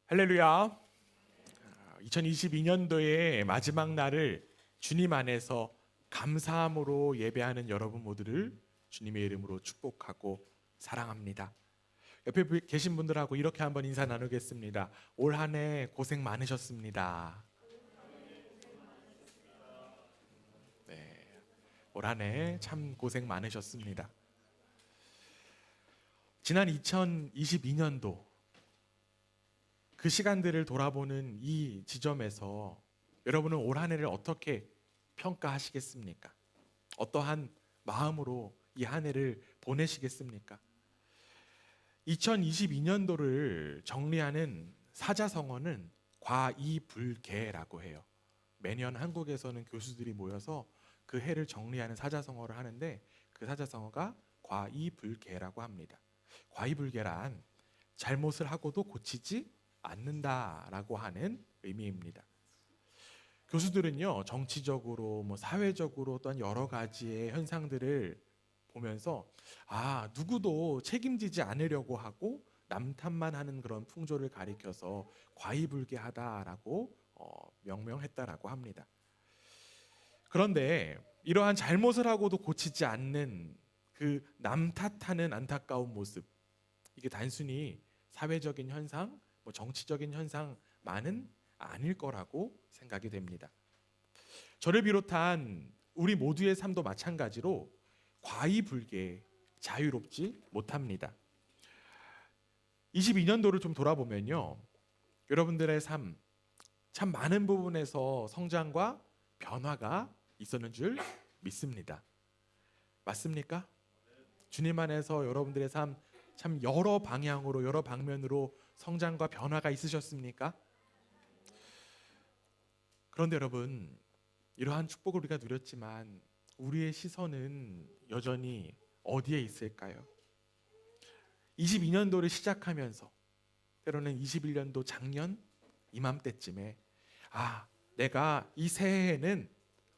할렐루야. 2022년도의 마지막 날을 주님 안에서 감사함으로 예배하는 여러분 모두를 주님의 이름으로 축복하고 사랑합니다. 옆에 계신 분들하고 이렇게 한번 인사 나누겠습니다. 올 한 해 고생 많으셨습니다. 네, 올 한 해 참 고생 많으셨습니다. 지난 2022년도 그 시간들을 돌아보는 이 지점에서 여러분은 올 한 해를 어떻게 평가하시겠습니까? 어떠한 마음으로 이 한 해를 보내시겠습니까? 2022년도를 정리하는 사자성어는 과이불개라고 해요. 매년 한국에서는 교수들이 모여서 그 해를 정리하는 사자성어를 하는데 그 사자성어가 과이불개라고 합니다. 과이불개란 잘못을 하고도 고치지 않는다라고 하는 의미입니다. 교수들은요, 정치적으로 사회적으로 또한 여러 가지의 현상들을 보면서 누구도 책임지지 않으려고 하고 남 탓만 하는 그런 풍조를 가리켜서 과이불개하다라고 명명했다라고 합니다. 그런데 이러한 잘못을 하고도 고치지 않는 그 남 탓하는 안타까운 모습, 이게 단순히 사회적인 현상, 정치적인 현상만은 아닐 거라고 생각이 됩니다. 저를 비롯한 우리 모두의 삶도 마찬가지로 과이불개, 자유롭지 못합니다. 22년도를 좀 돌아보면요, 여러분들의 삶 참 많은 부분에서 성장과 변화가 있었는 줄 믿습니다. 맞습니까? 주님 안에서 여러분들의 삶 참 여러 방향으로, 여러 방면으로 성장과 변화가 있으셨습니까? 그런데 여러분, 이러한 축복을 우리가 누렸지만 우리의 시선은 여전히 어디에 있을까요? 22년도를 시작하면서 때로는 21년도 작년 이맘때쯤에 내가 이 새해에는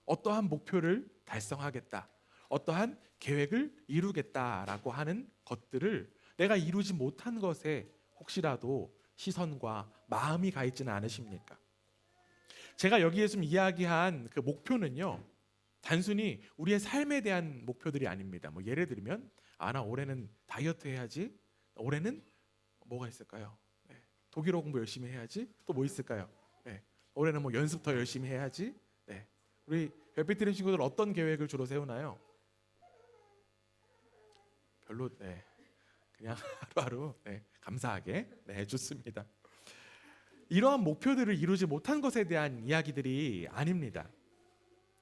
어떠한 목표를 달성하겠다, 어떠한 계획을 이루겠다라고 하는 것들을 내가 이루지 못한 것에 혹시라도 시선과 마음이 가 있지는 않으십니까? 제가 여기에 좀 이야기한 그 목표는요, 단순히 우리의 삶에 대한 목표들이 아닙니다. 예를 들면 나 올해는 다이어트 해야지, 올해는 뭐가 있을까요? 네, 독일어 공부 열심히 해야지, 또 뭐 있을까요? 네, 올해는 연습 더 열심히 해야지. 네, 우리 별빛 드림 친구들 어떤 계획을 주로 세우나요? 별로, 그냥 하루하루 감사하게 좋습니다. 이러한 목표들을 이루지 못한 것에 대한 이야기들이 아닙니다.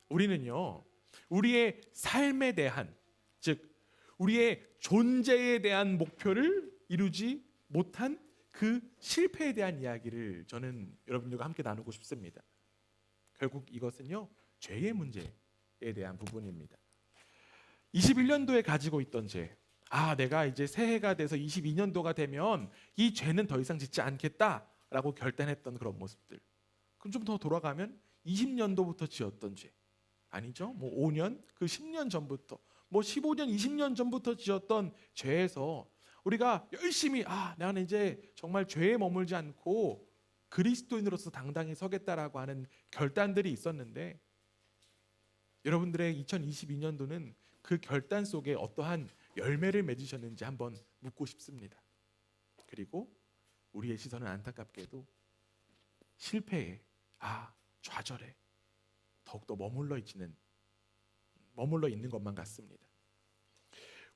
우리는요, 우리의 삶에 대한, 즉 우리의 존재에 대한 목표를 이루지 못한 그 실패에 대한 이야기를 저는 여러분들과 함께 나누고 싶습니다. 결국 이것은요, 죄의 문제에 대한 부분입니다. 21년도에 가지고 있던 죄, 내가 이제 새해가 돼서 22년도가 되면 이 죄는 더 이상 짓지 않겠다라고 결단했던 그런 모습들. 그럼 좀 더 돌아가면 20년도부터 지었던 죄, 아니죠? 5년, 그 10년 전부터, 15년, 20년 전부터 지었던 죄에서 우리가 열심히 나는 이제 정말 죄에 머물지 않고 그리스도인으로서 당당히 서겠다라고 하는 결단들이 있었는데, 여러분들의 2022년도는 그 결단 속에 어떠한 열매를 맺으셨는지 한번 묻고 싶습니다. 그리고 우리의 시선은 안타깝게도 실패에, 좌절에 더욱더 머물러 있는 것만 같습니다.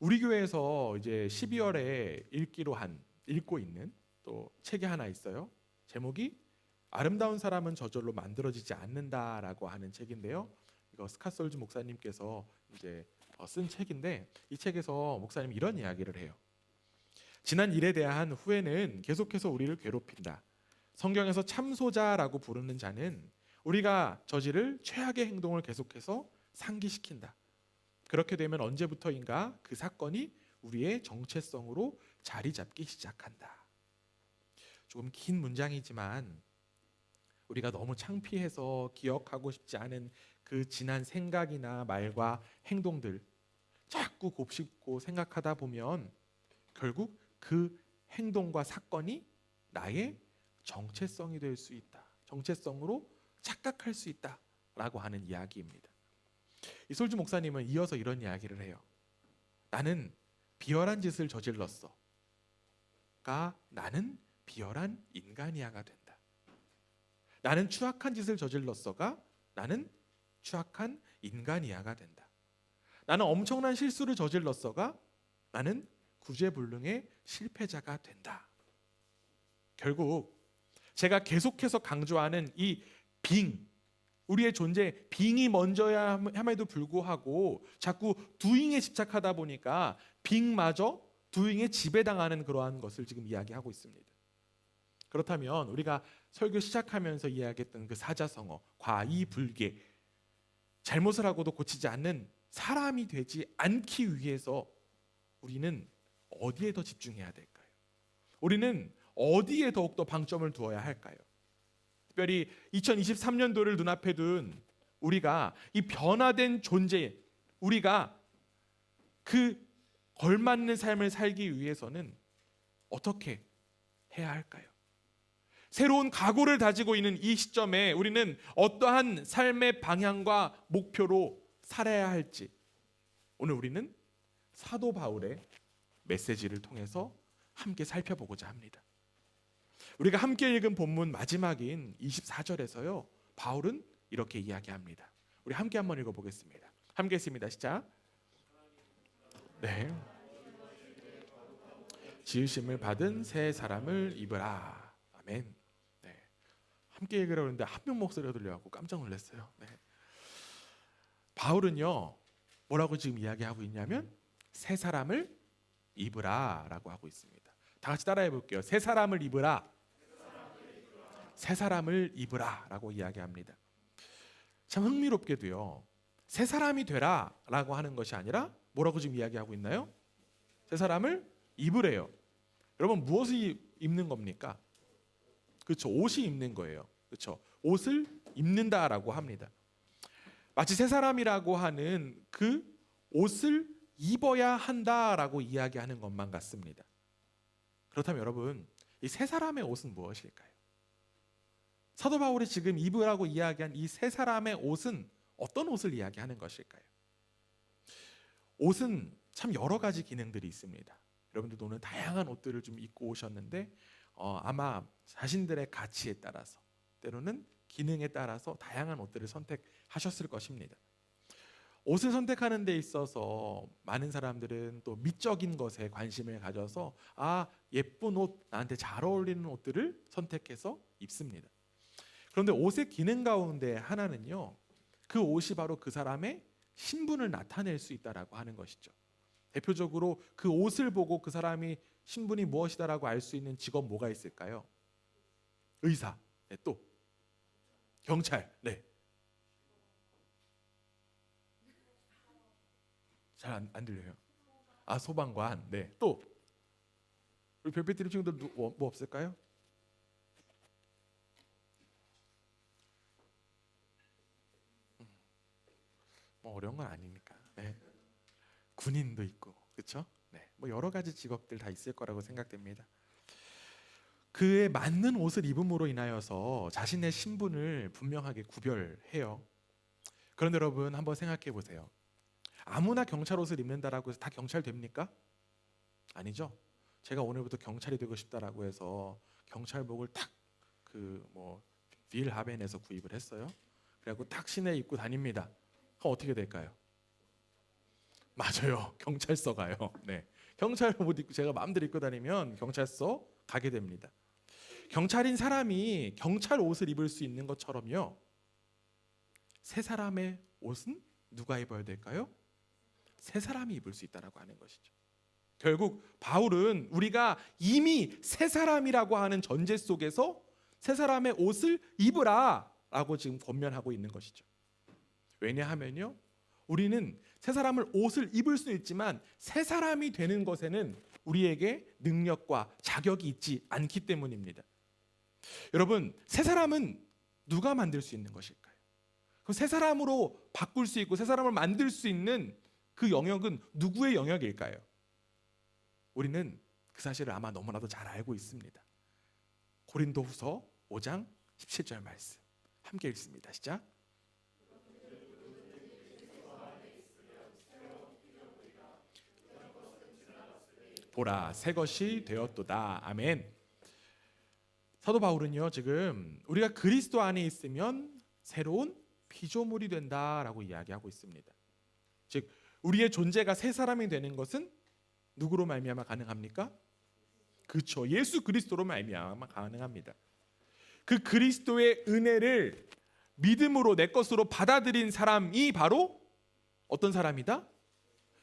우리 교회에서 이제 12월에 읽고 있는 또 책이 하나 있어요. 제목이 아름다운 사람은 저절로 만들어지지 않는다라고 하는 책인데요. 이거 스카솔즈 목사님께서 이제 쓴 책인데, 이 책에서 목사님 이런 이야기를 해요. 지난 일에 대한 후회는 계속해서 우리를 괴롭힌다. 성경에서 참소자라고 부르는 자는 우리가 저지를 최악의 행동을 계속해서 상기시킨다. 그렇게 되면 언제부터인가 그 사건이 우리의 정체성으로 자리 잡기 시작한다. 조금 긴 문장이지만 우리가 너무 창피해서 기억하고 싶지 않은 그 지난 생각이나 말과 행동들, 자꾸 곱씹고 생각하다 보면 결국 그 행동과 사건이 나의 정체성이 될 수 있다. 정체성으로 착각할 수 있다라고 하는 이야기입니다. 이솔주 목사님은 이어서 이런 이야기를 해요. 나는 비열한 짓을 저질렀어가 나는 비열한 인간이야가 된다. 나는 추악한 짓을 저질렀어가 나는 추악한 인간이야가 된다. 나는 엄청난 실수를 저질렀어가 나는 구제불능의 실패자가 된다. 결국 제가 계속해서 강조하는 이 우리의 존재 빙이 먼저야 함에도 불구하고 자꾸 doing에 집착하다 보니까 빙마저 doing에 지배당하는 그러한 것을 지금 이야기하고 있습니다. 그렇다면 우리가 설교 시작하면서 이야기했던 그 사자성어, 과이불개, 잘못을 하고도 고치지 않는 사람이 되지 않기 위해서 우리는 어디에 더 집중해야 될까요? 우리는 어디에 더욱더 방점을 두어야 할까요? 특별히 2023년도를 눈앞에 둔 우리가 이 변화된 존재, 우리가 그 걸맞는 삶을 살기 위해서는 어떻게 해야 할까요? 새로운 각오를 다지고 있는 이 시점에 우리는 어떠한 삶의 방향과 목표로 살아야 할지 오늘 우리는 사도 바울의 메시지를 통해서 함께 살펴보고자 합니다. 우리가 함께 읽은 본문 마지막인 24절에서요. 바울은 이렇게 이야기합니다. 우리 함께 한번 읽어보겠습니다. 함께 했습니다. 시작. 네. 지으심을 받은 새 사람을 입으라. 아멘. 네. 함께 읽으라고 했는데 한 명 목소리가 들려갖고 깜짝 놀랐어요. 네. 바울은요. 뭐라고 지금 이야기하고 있냐면 새 사람을 입으라라고 하고 있습니다. 다 같이 따라해 볼게요. 새 사람을 입으라. 새 사람을 입으라라고 이야기합니다. 참 흥미롭게도요. 새 사람이 되라라고 하는 것이 아니라 뭐라고 지금 이야기하고 있나요? 새 사람을 입으래요. 여러분 무엇을 입는 겁니까? 그렇죠. 옷이 입는 거예요. 그렇죠. 옷을 입는다라고 합니다. 마치 새 사람이라고 하는 그 옷을 입어야 한다라고 이야기하는 것만 같습니다. 그렇다면 여러분, 이 새 사람의 옷은 무엇일까요? 사도 바울이 지금 입으라고 이야기한 이 새 사람의 옷은 어떤 옷을 이야기하는 것일까요? 옷은 참 여러 가지 기능들이 있습니다. 여러분들도 오늘 다양한 옷들을 좀 입고 오셨는데 아마 자신들의 가치에 따라서 때로는 기능에 따라서 다양한 옷들을 선택하셨을 것입니다. 옷을 선택하는 데 있어서 많은 사람들은 또 미적인 것에 관심을 가져서 예쁜 옷, 나한테 잘 어울리는 옷들을 선택해서 입습니다. 그런데 옷의 기능 가운데 하나는요. 그 옷이 바로 그 사람의 신분을 나타낼 수 있다라고 하는 것이죠. 대표적으로 그 옷을 보고 그 사람이 신분이 무엇이다라고 알 수 있는 직업 뭐가 있을까요? 의사, 네, 또 경찰, 네. 잘 안 들려요. 소방관, 네. 또 우리 별빛 친구들 뭐 없을까요? 뭐 어려운 건 아니니까. 네. 군인도 있고, 그렇죠? 네. 뭐 여러 가지 직업들 다 있을 거라고 생각됩니다. 그에 맞는 옷을 입음으로 인하여서 자신의 신분을 분명하게 구별해요. 그런데 여러분 한번 생각해 보세요. 아무나 경찰 옷을 입는다라고 해서 다 경찰 됩니까? 아니죠. 제가 오늘부터 경찰이 되고 싶다라고 해서 경찰복을 딱 빌하벤에서 구입을 했어요. 그래갖고 딱 시내에 입고 다닙니다. 그럼 어떻게 될까요? 맞아요. 경찰서 가요. 네. 경찰 옷 입고 제가 마음대로 입고 다니면 경찰서 가게 됩니다. 경찰인 사람이 경찰 옷을 입을 수 있는 것처럼요. 새 사람의 옷은 누가 입어야 될까요? 새 사람이 입을 수 있다라고 하는 것이죠. 결국 바울은 우리가 이미 새 사람이라고 하는 전제 속에서 새 사람의 옷을 입으라라고 지금 권면하고 있는 것이죠. 왜냐하면요. 우리는 새 사람을 옷을 입을 수 있지만 새 사람이 되는 것에는 우리에게 능력과 자격이 있지 않기 때문입니다. 여러분, 새 사람은 누가 만들 수 있는 것일까요? 그럼 새 사람으로 바꿀 수 있고 새 사람을 만들 수 있는 그 영역은 누구의 영역일까요? 우리는 그 사실을 아마 너무나도 잘 알고 있습니다. 고린도후서 5장 17절 말씀 함께 읽습니다. 시작. 보라 새 것이 되었도다. 아멘. 사도 바울은요, 지금 우리가 그리스도 안에 있으면 새로운 피조물이 된다라고 이야기하고 있습니다. 즉 우리의 존재가 새 사람이 되는 것은 누구로 말미암아 가능합니까? 그렇죠. 예수 그리스도로 말미암아 가능합니다. 그 그리스도의 은혜를 믿음으로 내 것으로 받아들인 사람이 바로 어떤 사람이다?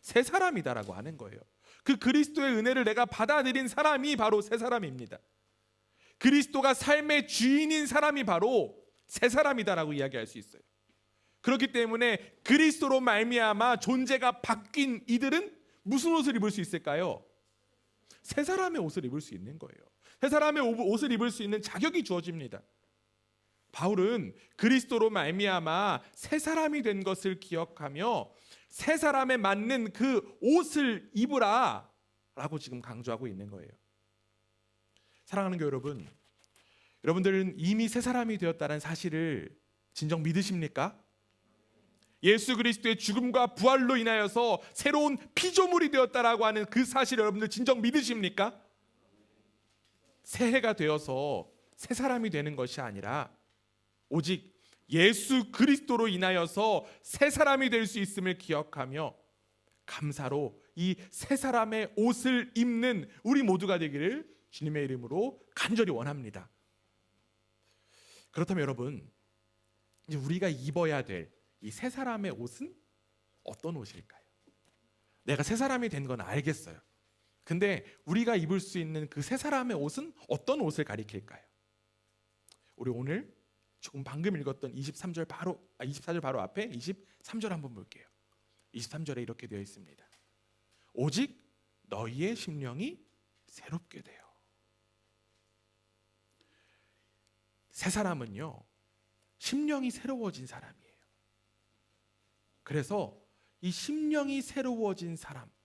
새 사람이다라고 하는 거예요. 그 그리스도의 은혜를 내가 받아들인 사람이 바로 새 사람입니다. 그리스도가 삶의 주인인 사람이 바로 새 사람이다라고 이야기할 수 있어요. 그렇기 때문에 그리스도로 말미암아 존재가 바뀐 이들은 무슨 옷을 입을 수 있을까요? 새 사람의 옷을 입을 수 있는 거예요. 새 사람의 옷을 입을 수 있는 자격이 주어집니다. 바울은 그리스도로 말미암아 새 사람이 된 것을 기억하며 새 사람에 맞는 그 옷을 입으라 라고 지금 강조하고 있는 거예요. 사랑하는 교회 여러분, 여러분들은 이미 새 사람이 되었다는 사실을 진정 믿으십니까? 예수 그리스도의 죽음과 부활로 인하여서 새로운 피조물이 되었다라고 하는 그 사실을 여러분들 진정 믿으십니까? 새해가 되어서 새 사람이 되는 것이 아니라 오직 예수 그리스도로 인하여서 새 사람이 될 수 있음을 기억하며 감사로 이 새 사람의 옷을 입는 우리 모두가 되기를 주님의 이름으로 간절히 원합니다. 그렇다면 여러분, 이제 우리가 입어야 될 이 새 사람의 옷은 어떤 옷일까요? 내가 새 사람이 된 건 알겠어요. 근데 우리가 입을 수 있는 그 새 사람의 옷은 어떤 옷을 가리킬까요? 우리 오늘 조금 방금 읽었던 24절 바로 앞에 23절 한번 볼게요. 23절에 이렇게 되어 있습니다. 오직 너희의 심령이 새롭게 되어. 새 사람은요, 심령이 새로워진 사람이에요. 그래서 이 심령이 새로워진 사람,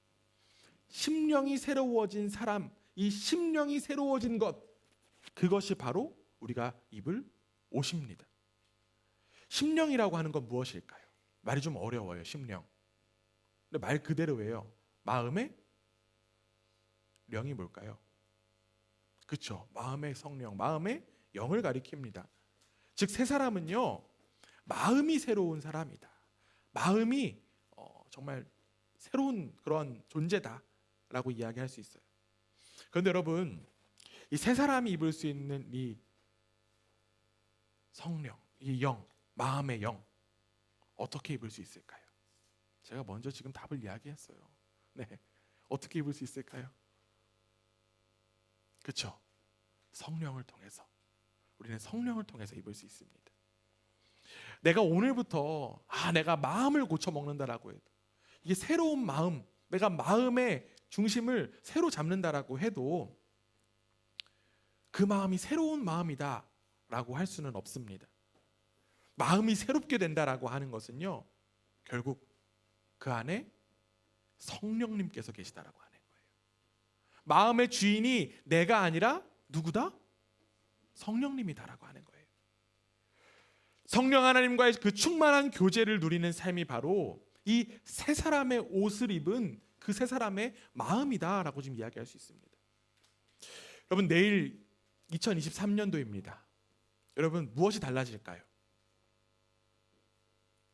이 심령이 새로워진 것, 그것이 바로 우리가 입을 옷입니다. 심령이라고 하는 건 무엇일까요? 말이 좀 어려워요. 심령. 근데 말 그대로예요. 마음의 령이 뭘까요? 그렇죠. 마음의 성령, 마음의 영을 가리킵니다. 즉 새 사람은요, 마음이 새로운 사람이다. 마음이 정말 새로운 그런 존재다라고 이야기할 수 있어요. 그런데 여러분, 이 새 사람이 입을 수 있는 이 성령, 이 영, 마음의 영, 어떻게 입을 수 있을까요? 제가 먼저 지금 답을 이야기했어요. 네, 어떻게 입을 수 있을까요? 그렇죠. 성령을 통해서. 우리는 성령을 통해서 입을 수 있습니다. 내가 오늘부터 내가 마음을 고쳐 먹는다라고 해도, 이게 새로운 마음, 내가 마음의 중심을 새로 잡는다라고 해도 그 마음이 새로운 마음이다라고 할 수는 없습니다. 마음이 새롭게 된다라고 하는 것은요, 결국 그 안에 성령님께서 계시다라고 하는 거예요. 마음의 주인이 내가 아니라 누구다? 성령님이다라고 하는 거예요. 성령 하나님과의 그 충만한 교제를 누리는 삶이 바로 이 새 사람의 옷을 입은 그 새 사람의 마음이다라고 지금 이야기할 수 있습니다. 여러분, 내일 2023년도입니다. 여러분, 무엇이 달라질까요?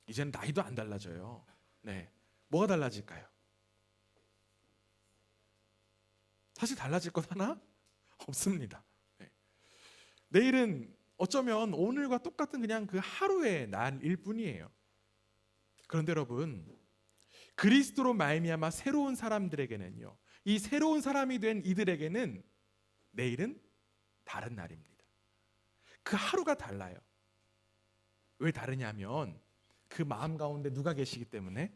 이제는 나이도 안 달라져요. 네, 뭐가 달라질까요? 사실 달라질 것 하나 없습니다. 네. 내일은 어쩌면 오늘과 똑같은 그냥 그 하루의 날일 뿐이에요. 그런데 여러분, 그리스도로 말미암아 새로운 사람들에게는요, 이 새로운 사람이 된 이들에게는 내일은 다른 날입니다. 그 하루가 달라요. 왜 다르냐면 그 마음 가운데 누가 계시기 때문에?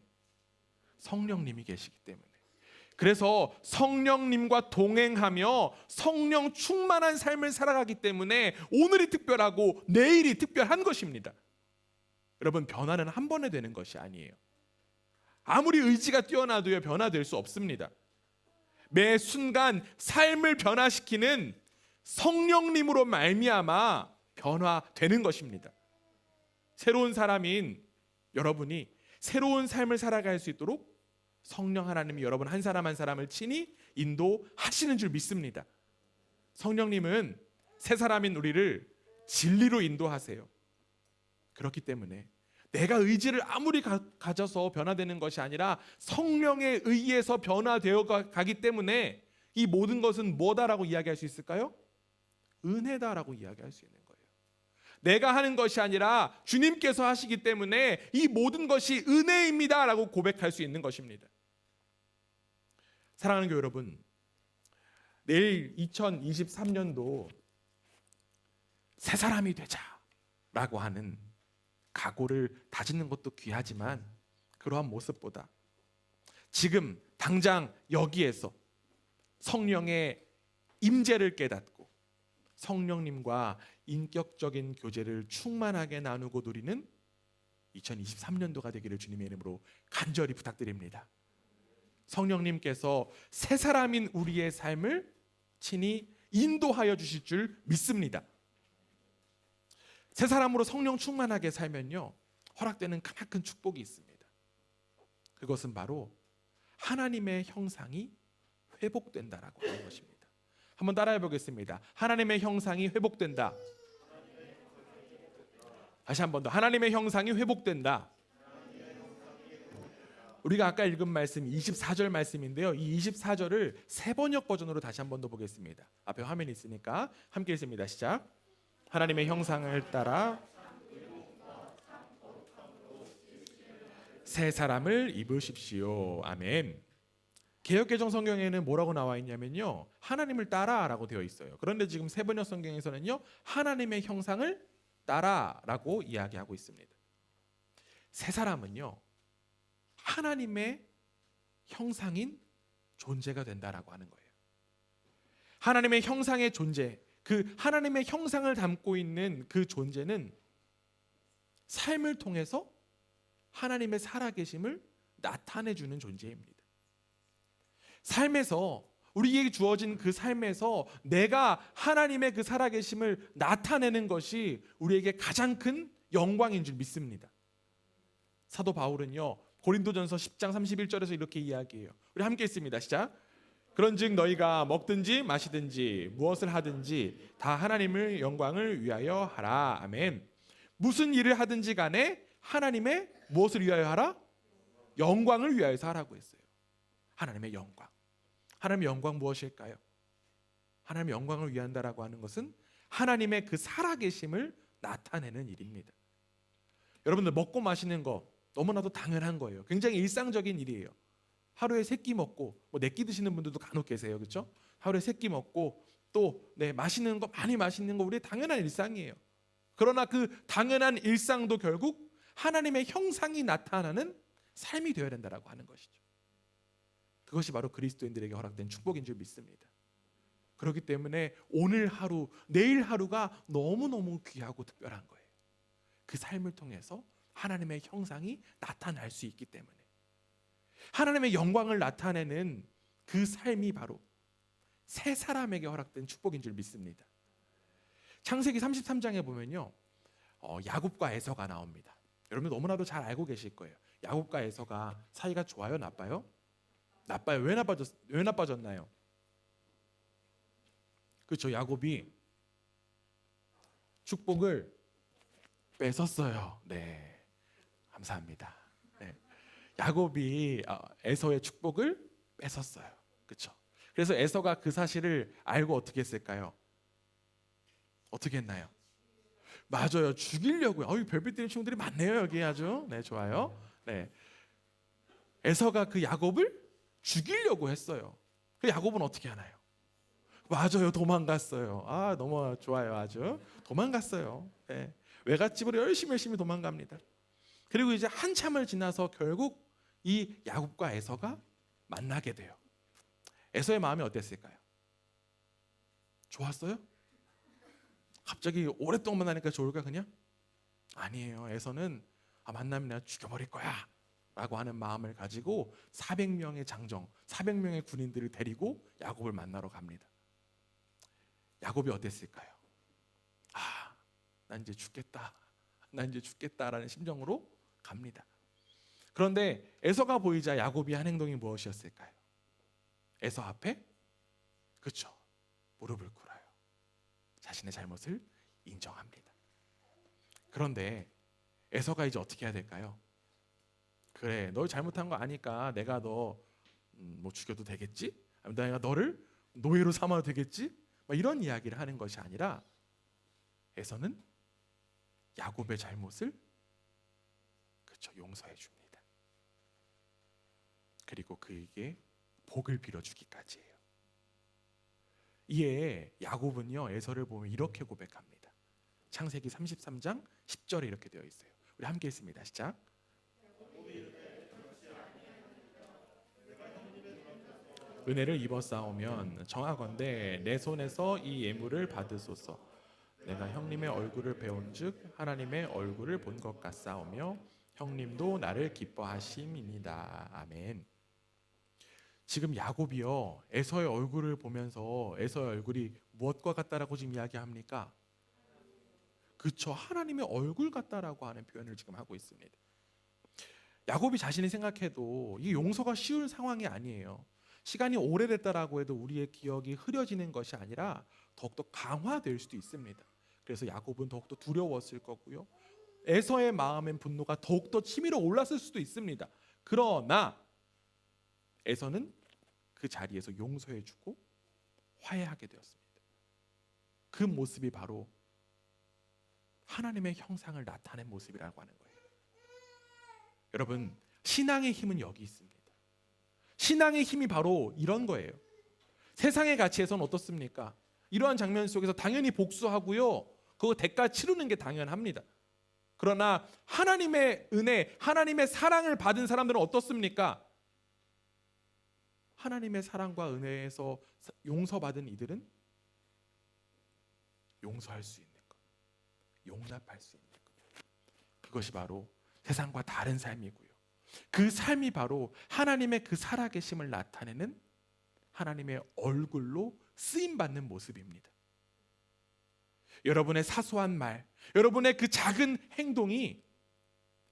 성령님이 계시기 때문에. 그래서 성령님과 동행하며 성령 충만한 삶을 살아가기 때문에 오늘이 특별하고 내일이 특별한 것입니다. 여러분, 변화는 한 번에 되는 것이 아니에요. 아무리 의지가 뛰어나도요 변화될 수 없습니다. 매 순간 삶을 변화시키는 성령님으로 말미암아 변화되는 것입니다. 새로운 사람인 여러분이 새로운 삶을 살아갈 수 있도록 성령 하나님이 여러분 한 사람 한 사람을 친히 인도하시는 줄 믿습니다. 성령님은 새 사람인 우리를 진리로 인도하세요. 그렇기 때문에 내가 의지를 아무리 가져서 변화되는 것이 아니라 성령에 의해서 변화되어 가기 때문에 이 모든 것은 뭐다라고 이야기할 수 있을까요? 은혜다라고 이야기할 수 있는 거예요. 내가 하는 것이 아니라 주님께서 하시기 때문에 이 모든 것이 은혜입니다라고 고백할 수 있는 것입니다. 사랑하는 교회 여러분, 내일 2023년도 새 사람이 되자라고 하는 각오를 다지는 것도 귀하지만 그러한 모습보다 지금 당장 여기에서 성령의 임재를 깨닫고 성령님과 인격적인 교제를 충만하게 나누고 누리는 2023년도가 되기를 주님의 이름으로 간절히 부탁드립니다. 성령님께서 새 사람인 우리의 삶을 친히 인도하여 주실 줄 믿습니다. 새 사람으로 성령 충만하게 살면요 허락되는 크나큰 축복이 있습니다. 그것은 바로 하나님의 형상이 회복된다라고 하는 것입니다. 한번 따라해 보겠습니다. 하나님의 형상이 회복된다. 다시 한 번 더. 하나님의 형상이 회복된다. 우리가 아까 읽은 말씀 24절 말씀인데요. 이 24절을 세번역 버전으로 다시 한 번 더 보겠습니다. 앞에 화면이 있으니까 함께 읽습니다. 시작. 하나님의 형상을 따라 새 사람을 입으십시오. 아멘. 개역개정 성경에는 뭐라고 나와 있냐면요, 하나님을 따라라고 되어 있어요. 그런데 지금 세번역 성경에서는요, 하나님의 형상을 따라라고 이야기하고 있습니다. 새 사람은요, 하나님의 형상인 존재가 된다라고 하는 거예요. 하나님의 형상의 존재, 그 하나님의 형상을 담고 있는 그 존재는 삶을 통해서 하나님의 살아계심을 나타내주는 존재입니다. 삶에서 우리에게 주어진 그 삶에서 내가 하나님의 그 살아계심을 나타내는 것이 우리에게 가장 큰 영광인 줄 믿습니다. 사도 바울은요 고린도전서 10장 31절에서 이렇게 이야기해요. 우리 함께 읽습니다. 시작. 그런즉 너희가 먹든지 마시든지 무엇을 하든지 다 하나님의 영광을 위하여 하라. 아멘. 무슨 일을 하든지 간에 하나님의 무엇을 위하여 하라? 영광을 위하여서 하라고 했어요. 하나님의 영광. 하나님의 영광 무엇일까요? 하나님의 영광을 위한다라고 하는 것은 하나님의 그 살아계심을 나타내는 일입니다. 여러분들 먹고 마시는 거 너무나도 당연한 거예요. 굉장히 일상적인 일이에요. 하루에 3끼 먹고 뭐 4끼 드시는 분들도 간혹 계세요. 그렇죠? 하루에 3끼 먹고 또 맛있는 거 많이 마시는 거 우리의 당연한 일상이에요. 그러나 그 당연한 일상도 결국 하나님의 형상이 나타나는 삶이 되어야 된다라고 하는 것이죠. 그것이 바로 그리스도인들에게 허락된 축복인 줄 믿습니다. 그렇기 때문에 오늘 하루, 내일 하루가 너무너무 귀하고 특별한 거예요. 그 삶을 통해서 하나님의 형상이 나타날 수 있기 때문에 하나님의 영광을 나타내는 그 삶이 바로 새 사람에게 허락된 축복인 줄 믿습니다. 창세기 33장에 보면요 야곱과 에서가 나옵니다. 여러분 너무나도 잘 알고 계실 거예요. 야곱과 에서가 사이가 좋아요, 나빠요? 나빠요. 왜 나빠졌나요? 그렇죠. 야곱이 축복을 뺏었어요. 네, 감사합니다. 네. 야곱이 에서의 축복을 뺏었어요. 그렇죠. 그래서 에서가 그 사실을 알고 어떻게 했을까요? 어떻게 했나요? 맞아요. 죽이려고요. 별빛 뛰는 친구들이 많네요. 여기 아주. 네, 좋아요. 네. 에서가 그 야곱을 죽이려고 했어요. 그 야곱은 어떻게 하나요? 맞아요. 도망갔어요. 너무 좋아요. 아주. 도망갔어요. 네. 외갓집으로 열심히 도망갑니다. 그리고 이제 한참을 지나서 결국 이 야곱과 에서가 만나게 돼요. 에서의 마음이 어땠을까요? 좋았어요? 갑자기 오랫동안 만나니까 좋을까 그냥? 아니에요. 에서는 만나면 내가 죽여버릴 거야 라고 하는 마음을 가지고 400명의 장정, 400명의 군인들을 데리고 야곱을 만나러 갑니다. 야곱이 어땠을까요? 아, 난 이제 죽겠다. 난 이제 죽겠다라는 심정으로 갑니다. 그런데 에서가 보이자 야곱이 한 행동이 무엇이었을까요? 에서 앞에 그렇죠. 무릎을 꿇어요. 자신의 잘못을 인정합니다. 그런데 에서가 이제 어떻게 해야 될까요? 그래, 너 잘못한 거 아니까 내가 너 뭐 죽여도 되겠지? 내가 너를 노예로 삼아도 되겠지? 막 이런 이야기를 하는 것이 아니라 에서는 야곱의 잘못을 그렇죠, 용서해 줍니다. 그리고 그에게 복을 빌어주기까지 해요. 이에 야곱은요, 에서를 보면 이렇게 고백합니다. 창세기 33장 10절에 이렇게 되어 있어요. 우리 함께 읽습니다. 시작. 은혜를 입어 싸우면 정하건대 내 손에서 이 예물을 받으소서. 내가 형님의 얼굴을 배운즉 하나님의 얼굴을 본 것 같사오며 형님도 나를 기뻐하심이니이다. 아멘. 지금 야곱이요, 에서의 얼굴을 보면서 에서의 얼굴이 무엇과 같다라고 지금 이야기합니까? 그렇죠, 하나님의 얼굴 같다라고 하는 표현을 지금 하고 있습니다. 야곱이 자신이 생각해도 이 용서가 쉬운 상황이 아니에요. 시간이 오래됐다라고 해도 우리의 기억이 흐려지는 것이 아니라 더욱더 강화될 수도 있습니다. 그래서 야곱은 더욱더 두려웠을 거고요, 에서의 마음엔 분노가 더욱더 치밀어 올랐을 수도 있습니다. 그러나 에서는 그 자리에서 용서해주고 화해하게 되었습니다. 그 모습이 바로 하나님의 형상을 나타낸 모습이라고 하는 거예요. 여러분, 신앙의 힘은 여기 있습니다. 신앙의 힘이 바로 이런 거예요. 세상의 가치에서는 어떻습니까? 이러한 장면 속에서 당연히 복수하고요, 그 대가 치르는 게 당연합니다. 그러나 하나님의 은혜, 하나님의 사랑을 받은 사람들은 어떻습니까? 하나님의 사랑과 은혜에서 용서받은 이들은 용서할 수 있는 것, 용납할 수 있는 것, 그것이 바로 세상과 다른 삶이고요, 그 삶이 바로 하나님의 그 살아계심을 나타내는 하나님의 얼굴로 쓰임받는 모습입니다. 여러분의 사소한 말, 여러분의 그 작은 행동이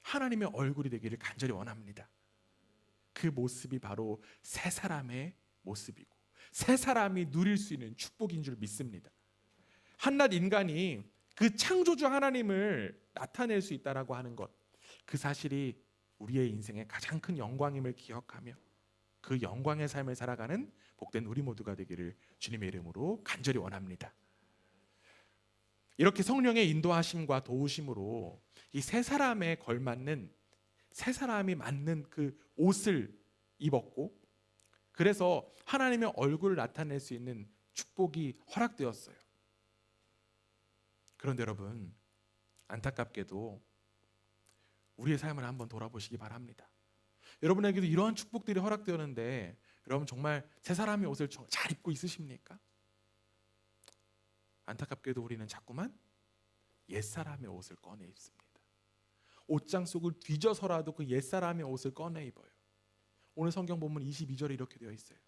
하나님의 얼굴이 되기를 간절히 원합니다. 그 모습이 바로 새 사람의 모습이고 새 사람이 누릴 수 있는 축복인 줄 믿습니다. 한낱 인간이 그 창조주 하나님을 나타낼 수 있다라고 하는 것, 그 사실이 우리의 인생의 가장 큰 영광임을 기억하며 그 영광의 삶을 살아가는 복된 우리 모두가 되기를 주님의 이름으로 간절히 원합니다. 이렇게 성령의 인도하심과 도우심으로 이 새 사람에 걸맞는, 새 사람이 맞는 그 옷을 입었고, 그래서 하나님의 얼굴을 나타낼 수 있는 축복이 허락되었어요. 그런데 여러분, 안타깝게도 우리의 삶을 한번 돌아보시기 바랍니다. 여러분에게도 이러한 축복들이 허락되었는데 여러분 정말 새 사람의 옷을 잘 입고 있으십니까? 안타깝게도 우리는 자꾸만 옛사람의 옷을 꺼내 입습니다. 옷장 속을 뒤져서라도 그 옛사람의 옷을 꺼내 입어요. 오늘 성경 본문 22절에 이렇게 되어 있어요.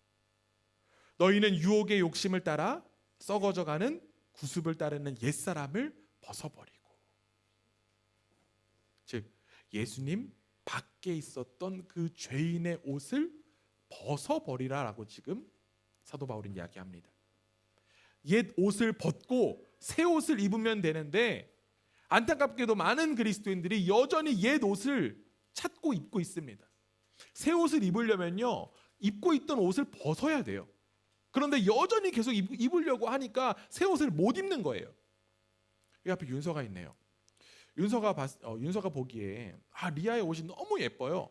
너희는 유혹의 욕심을 따라 썩어져가는 구습을 따르는 옛사람을 벗어버리고, 즉 예수님 밖에 있었던 그 죄인의 옷을 벗어버리라라고 지금 사도 바울은 이야기합니다. 옛 옷을 벗고 새 옷을 입으면 되는데 안타깝게도 많은 그리스도인들이 여전히 옛 옷을 찾고 입고 있습니다. 새 옷을 입으려면요, 입고 있던 옷을 벗어야 돼요. 그런데 여전히 계속 입으려고 하니까 새 옷을 못 입는 거예요. 이 앞에 윤서가 있네요. 윤서가 보기에 리아의 옷이 너무 예뻐요.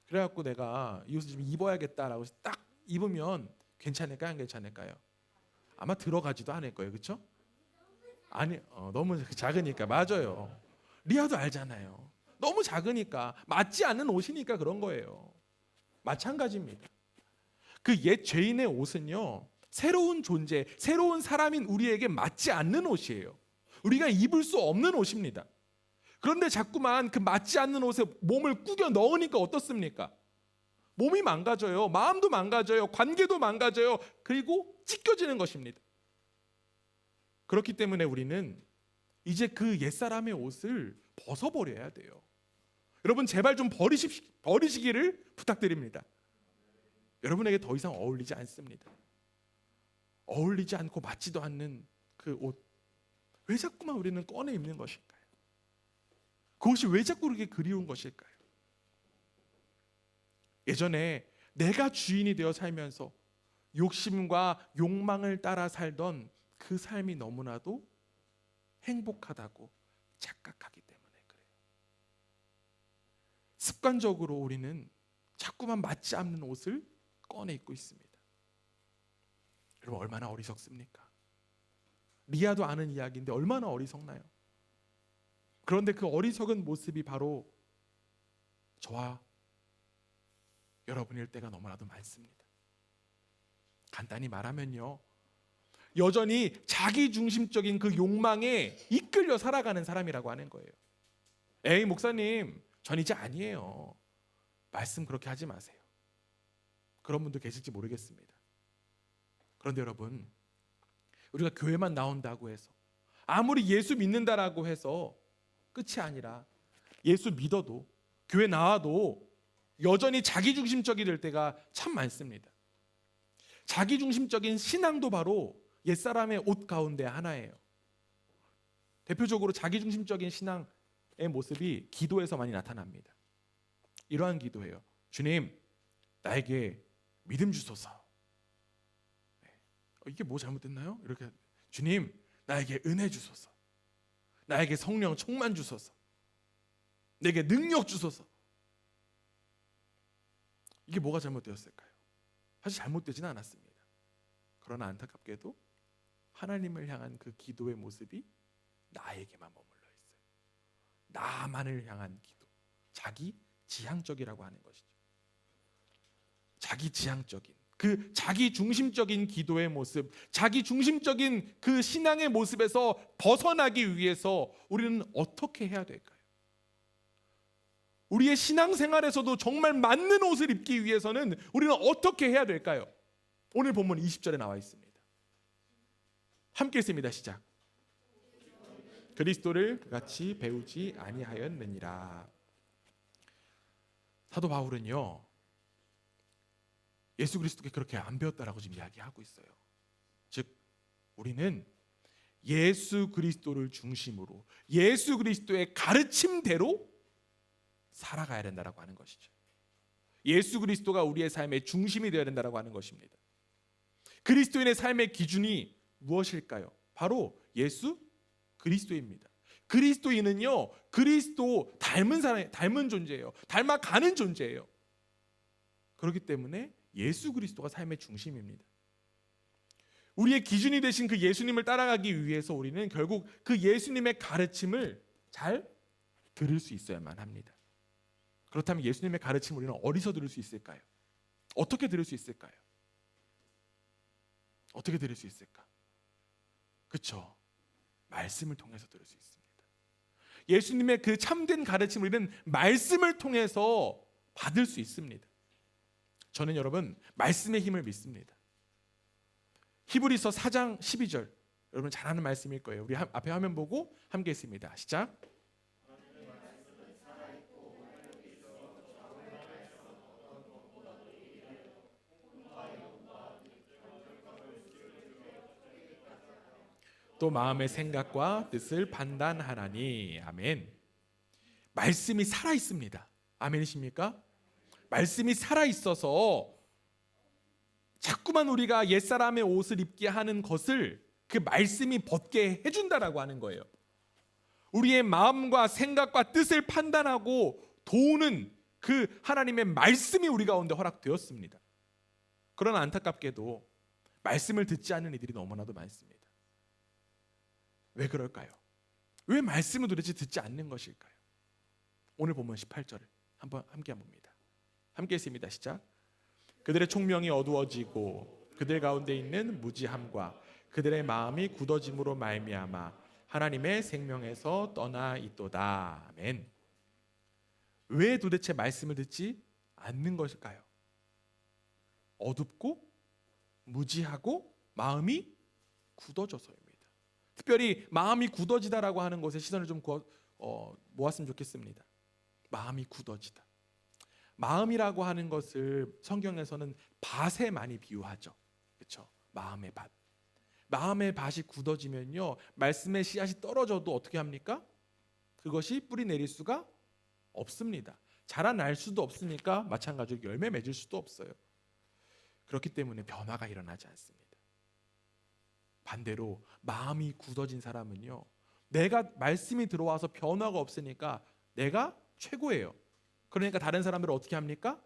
그래갖고 내가 이 옷을 좀 입어야겠다라고 딱 입으면 괜찮을까요, 안 괜찮을까요? 아마 들어가지도 않을 거예요, 그렇죠? 아니, 너무 작으니까. 맞아요. 리아도 알잖아요. 너무 작으니까, 맞지 않는 옷이니까 그런 거예요. 마찬가지입니다. 그 옛 죄인의 옷은요, 새로운 존재, 새로운 사람인 우리에게 맞지 않는 옷이에요. 우리가 입을 수 없는 옷입니다. 그런데 자꾸만 그 맞지 않는 옷에 몸을 꾸겨 넣으니까 어떻습니까? 몸이 망가져요. 마음도 망가져요. 관계도 망가져요. 그리고 찢겨지는 것입니다. 그렇기 때문에 우리는 이제 그 옛사람의 옷을 벗어버려야 돼요. 여러분 제발 좀 버리시기를 부탁드립니다. 여러분에게 더 이상 어울리지 않습니다. 어울리지 않고 맞지도 않는 그 옷, 왜 자꾸만 우리는 꺼내 입는 것일까요? 그 옷이 왜 자꾸 그렇게 그리운 것일까요? 예전에 내가 주인이 되어 살면서 욕심과 욕망을 따라 살던 그 삶이 너무나도 행복하다고 착각하기 때문에 그래요. 습관적으로 우리는 자꾸만 맞지 않는 옷을 꺼내 입고 있습니다. 여러분 얼마나 어리석습니까? 리아도 아는 이야기인데 얼마나 어리석나요? 그런데 그 어리석은 모습이 바로 저와 여러분일 때가 너무나도 많습니다. 간단히 말하면요, 여전히 자기중심적인 그 욕망에 이끌려 살아가는 사람이라고 하는 거예요. 에이 목사님, 전 이제 아니에요. 말씀 그렇게 하지 마세요. 그런 분도 계실지 모르겠습니다. 그런데 여러분, 우리가 교회만 나온다고 해서, 아무리 예수 믿는다라고 해서 끝이 아니라, 예수 믿어도 교회 나와도 여전히 자기중심적이 될 때가 참 많습니다. 자기중심적인 신앙도 바로 옛사람의 옷 가운데 하나예요. 대표적으로 자기중심적인 신앙의 모습이 기도에서 많이 나타납니다. 이러한 기도예요. 주님, 나에게 믿음 주소서. 이게 뭐 잘못됐나요? 이렇게, 주님, 나에게 은혜 주소서. 나에게 성령 충만 주소서. 내게 능력 주소서. 이게 뭐가 잘못되었을까요? 사실 잘못되지는 않았습니다. 그러나 안타깝게도 하나님을 향한 그 기도의 모습이 나에게만 머물러 있어요. 나만을 향한 기도, 자기 지향적이라고 하는 것이죠. 자기 지향적인, 그 자기 중심적인 기도의 모습, 자기 중심적인 그 신앙의 모습에서 벗어나기 위해서 우리는 어떻게 해야 될까요? 우리의 신앙생활에서도 정말 맞는 옷을 입기 위해서는 우리는 어떻게 해야 될까요? 오늘 본문 20절에 나와 있습니다. 함께 읽습니다. 시작. 그리스도를 그같이 배우지 아니하였느니라. 사도 바울은요, 예수 그리스도께 그렇게 안 배웠다라고 지금 이야기하고 있어요. 즉 우리는 예수 그리스도를 중심으로 예수 그리스도의 가르침대로 살아가야 된다라고 하는 것이죠. 예수 그리스도가 우리의 삶의 중심이 되어야 된다라고 하는 것입니다. 그리스도인의 삶의 기준이 무엇일까요? 바로 예수 그리스도입니다. 그리스도인은요, 그리스도 닮은 사람, 닮은 존재예요. 닮아가는 존재예요. 그렇기 때문에 예수 그리스도가 삶의 중심입니다. 우리의 기준이 되신 그 예수님을 따라가기 위해서 우리는 결국 그 예수님의 가르침을 잘 들을 수 있어야만 합니다. 그렇다면 예수님의 가르침을 우리는 어디서 들을 수 있을까요? 어떻게 들을 수 있을까요? 어떻게 들을 수 있을까? 그렇죠. 말씀을 통해서 들을 수 있습니다. 예수님의 그 참된 가르침을 우리는 말씀을 통해서 받을 수 있습니다. 저는 여러분 말씀의 힘을 믿습니다. 히브리서 4장 12절, 여러분 잘 아는 말씀일 거예요. 우리 앞에 화면 보고 함께 읽습니다. 시작. 또 마음의 생각과 뜻을 판단하나니. 아멘. 말씀이 살아 있습니다. 아멘이십니까? 말씀이 살아 있어서 자꾸만 우리가 옛사람의 옷을 입게 하는 것을 그 말씀이 벗게 해준다라고 하는 거예요. 우리의 마음과 생각과 뜻을 판단하고 도우는 그 하나님의 말씀이 우리 가운데 허락되었습니다. 그러나 안타깝게도 말씀을 듣지 않는 이들이 너무나도 많습니다. 왜 그럴까요? 왜 말씀을 도대체 듣지 않는 것일까요? 오늘 본문 18절을 함께 봅니다. 함께 읽습니다. 시작. 그들의 총명이 어두워지고 그들 가운데 있는 무지함과 그들의 마음이 굳어짐으로 말미암아 하나님의 생명에서 떠나 있도다. 아멘. 왜 도대체 말씀을 듣지 않는 것일까요? 어둡고 무지하고 마음이 굳어져서입니다. 특별히 마음이 굳어지다라고 하는 것에 시선을 좀 모았으면 좋겠습니다. 마음이 굳어지다. 마음이라고 하는 것을 성경에서는 밭에 많이 비유하죠. 그렇죠? 마음의 밭. 마음의 밭이 굳어지면요, 말씀의 씨앗이 떨어져도 어떻게 합니까? 그것이 뿌리 내릴 수가 없습니다. 자라날 수도 없으니까 마찬가지로 열매 맺을 수도 없어요. 그렇기 때문에 변화가 일어나지 않습니다. 반대로 마음이 굳어진 사람은요, 내가 말씀이 들어와서 변화가 없으니까 내가 최고예요. 그러니까 다른 사람들을 어떻게 합니까?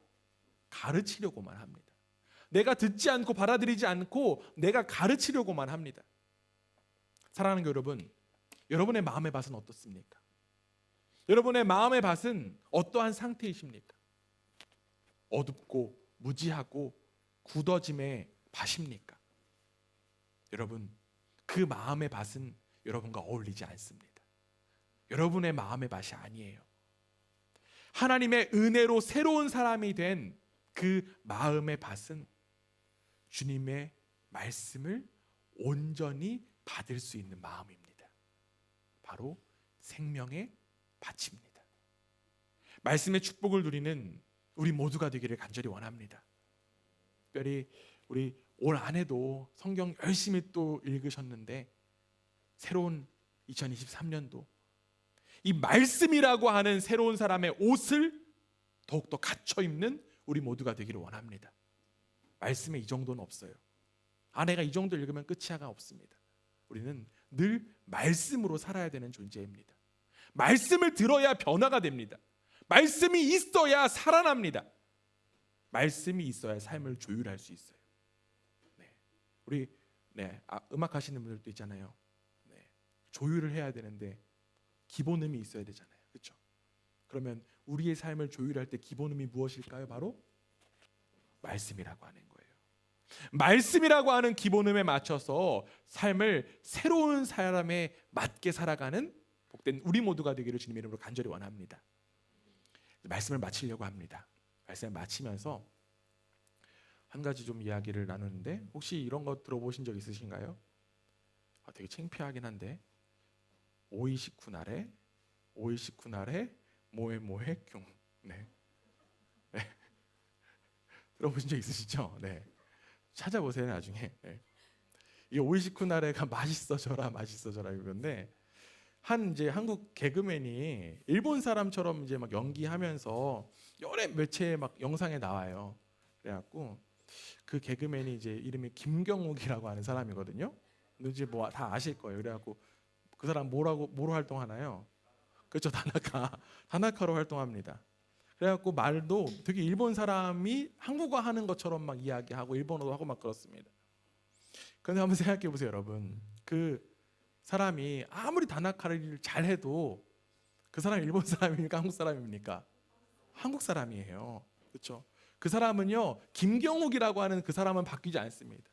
가르치려고만 합니다. 내가 듣지 않고 받아들이지 않고 내가 가르치려고만 합니다. 사랑하는 여러분, 여러분의 마음의 밭은 어떻습니까? 여러분의 마음의 밭은 어떠한 상태이십니까? 어둡고 무지하고 굳어짐의 밭입니까? 여러분, 그 마음의 밭은 여러분과 어울리지 않습니다. 여러분의 마음의 밭이 아니에요. 하나님의 은혜로 새로운 사람이 된 그 마음의 밭은 주님의 말씀을 온전히 받을 수 있는 마음입니다. 바로 생명의 밭입니다. 말씀의 축복을 누리는 우리 모두가 되기를 간절히 원합니다. 특별히 우리 올 한해도 성경 열심히 또 읽으셨는데 새로운 2023년도 이 말씀이라고 하는 새로운 사람의 옷을 더욱더 갖춰 입는 우리 모두가 되기를 원합니다. 말씀에 이 정도는 없어요. 내가 이 정도 읽으면 끝이야가 없습니다. 우리는 늘 말씀으로 살아야 되는 존재입니다. 말씀을 들어야 변화가 됩니다. 말씀이 있어야 살아납니다. 말씀이 있어야 삶을 조율할 수 있어요. 우리 음악 하시는 분들도 있잖아요. 조율을 해야 되는데 기본음이 있어야 되잖아요. 그렇죠? 그러면 우리의 삶을 조율할 때 기본음이 무엇일까요? 바로 말씀이라고 하는 거예요. 말씀이라고 하는 기본음에 맞춰서 삶을 새로운 사람에 맞게 살아가는 복된 우리 모두가 되기를 주님의 이름으로 간절히 원합니다. 말씀을 마치려고 합니다. 말씀을 마치면서 한 가지 좀 이야기를 나누는데 혹시 이런 거 들어보신 적 있으신가요? 되게 창피하긴 한데 5.29 날에 뭐해 경. 네. 들어보신 적 있으시죠? 네. 찾아보세요 나중에. 이 5.29 날에가 맛있어져라 이건데 이제 한국 개그맨이 일본 사람처럼 이제 막 연기하면서 여러 매체에 막 영상에 나와요. 그래갖고 그 개그맨이 이제 이름이 김경욱이라고 하는 사람이거든요. 근데 이제 뭐 다 아실 거예요. 그래갖고 그 사람 뭐로 활동하나요? 그렇죠, 다나카로 활동합니다. 그래갖고 말도 되게 일본 사람이 한국어 하는 것처럼 막 이야기하고 일본어도 하고 막 그렇습니다. 그런데 한번 생각해 보세요, 여러분. 그 사람이 아무리 다나카를 잘해도 그 사람이 일본 사람입니까? 한국 사람입니까? 한국 사람이에요. 그렇죠? 그 사람은요, 김경욱이라고 하는 그 사람은 바뀌지 않습니다.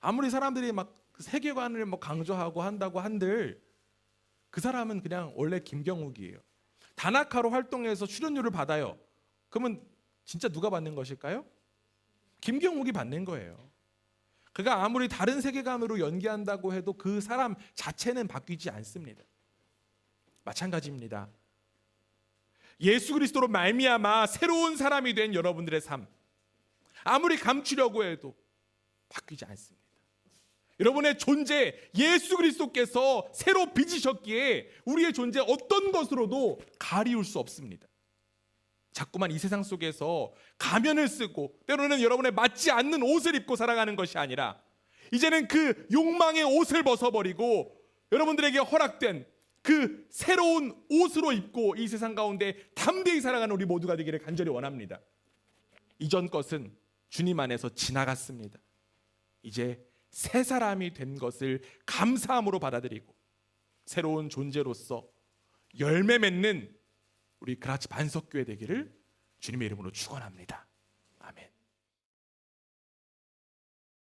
아무리 사람들이 막 세계관을 뭐 강조하고 한다고 한들 그 사람은 그냥 원래 김경욱이에요. 다나카로 활동해서 출연료를 받아요. 그러면 진짜 누가 받는 것일까요? 김경욱이 받는 거예요. 그가 아무리 다른 세계관으로 연기한다고 해도 그 사람 자체는 바뀌지 않습니다. 마찬가지입니다. 예수 그리스도로 말미암아 새로운 사람이 된 여러분들의 삶, 아무리 감추려고 해도 바뀌지 않습니다. 여러분의 존재, 예수 그리스도께서 새로 빚으셨기에 우리의 존재 어떤 것으로도 가리울 수 없습니다. 자꾸만 이 세상 속에서 가면을 쓰고 때로는 여러분의 맞지 않는 옷을 입고 살아가는 것이 아니라 이제는 그 욕망의 옷을 벗어버리고 여러분들에게 허락된 그 새로운 옷으로 입고 이 세상 가운데 담대히 살아가는 우리 모두가 되기를 간절히 원합니다. 이전 것은 주님 안에서 지나갔습니다. 이제 새 사람이 된 것을 감사함으로 받아들이고 새로운 존재로서 열매 맺는 우리 그라치 반석교회 되기를 주님의 이름으로 축원합니다.